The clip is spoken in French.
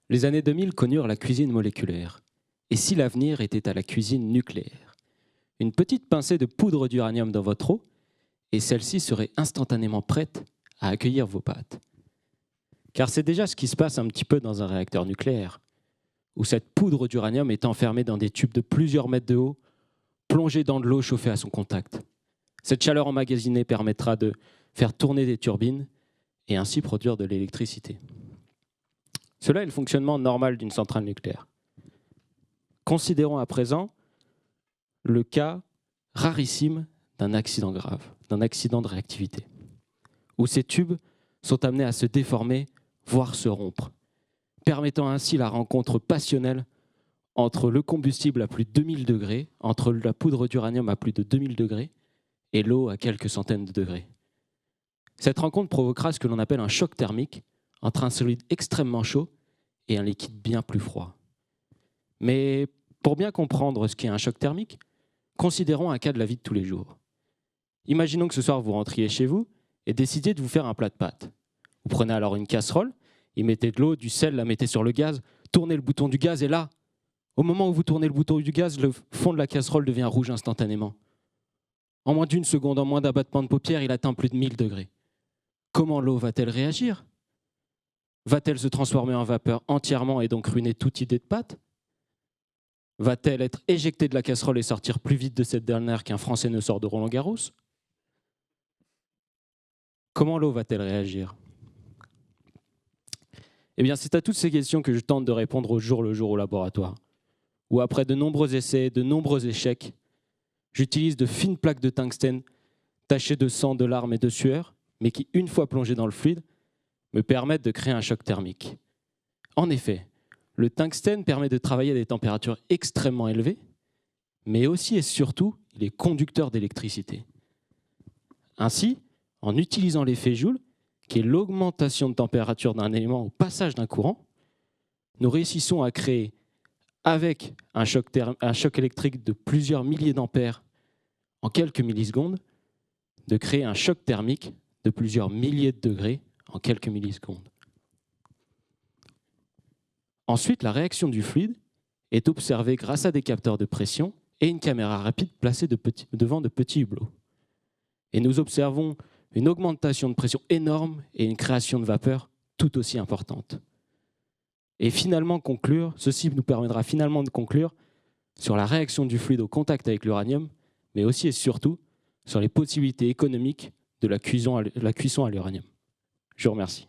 Les années 2000 connurent la cuisine moléculaire. Et si l'avenir était à la cuisine nucléaire? Une petite pincée de poudre d'uranium dans votre eau, et celle-ci serait instantanément prête à accueillir vos pâtes. Car c'est déjà ce qui se passe un petit peu dans un réacteur nucléaire, où cette poudre d'uranium est enfermée dans des tubes de plusieurs mètres de haut, plongée dans de l'eau chauffée à son contact. Cette chaleur emmagasinée permettra de faire tourner des turbines et ainsi produire de l'électricité. Cela est le fonctionnement normal d'une centrale nucléaire. Considérons à présent le cas rarissime d'un accident grave, d'un accident de réactivité, où ces tubes sont amenés à se déformer, voire se rompre, permettant ainsi la rencontre passionnelle entre le combustible à plus de 2000 degrés, entre la poudre d'uranium à plus de 2000 degrés et l'eau à quelques centaines de degrés. Cette rencontre provoquera ce que l'on appelle un choc thermique entre un solide extrêmement chaud et un liquide bien plus froid. Mais pour bien comprendre ce qu'est un choc thermique, considérons un cas de la vie de tous les jours. Imaginons que ce soir vous rentriez chez vous et décidiez de vous faire un plat de pâtes. Vous prenez alors une casserole, y mettez de l'eau, du sel, la mettez sur le gaz, tournez le bouton du gaz et là, au moment où vous tournez le bouton du gaz, le fond de la casserole devient rouge instantanément. En moins d'une seconde, en moins d'un battement de paupières, il atteint plus de 1000 degrés. Comment l'eau va-t-elle réagir? Va-t-elle se transformer en vapeur entièrement et donc ruiner toute idée de pâte? Va-t-elle être éjectée de la casserole et sortir plus vite de cette dernière qu'un Français ne sort de Roland-Garros? Comment l'eau va-t-elle réagir? Eh bien, c'est à toutes ces questions que je tente de répondre au jour le jour au laboratoire, où après de nombreux essais, de nombreux échecs, j'utilise de fines plaques de tungstène tachées de sang, de larmes et de sueur, mais qui, une fois plongées dans le fluide, me permettent de créer un choc thermique. En effet, le tungstène permet de travailler à des températures extrêmement élevées, mais aussi et surtout, il est conducteur d'électricité. Ainsi, en utilisant l'effet Joule, qui est l'augmentation de température d'un élément au passage d'un courant, nous réussissons à créer, avec un choc électrique de plusieurs milliers d'ampères en quelques millisecondes, de créer un choc thermique de plusieurs milliers de degrés en quelques millisecondes. Ensuite, la réaction du fluide est observée grâce à des capteurs de pression et une caméra rapide placée devant de petits hublots. Et nous observons une augmentation de pression énorme et une création de vapeur tout aussi importante. Et finalement conclure, ceci nous permettra finalement de conclure sur la réaction du fluide au contact avec l'uranium, mais aussi et surtout sur les possibilités économiques de la cuisson à l'uranium. Je vous remercie.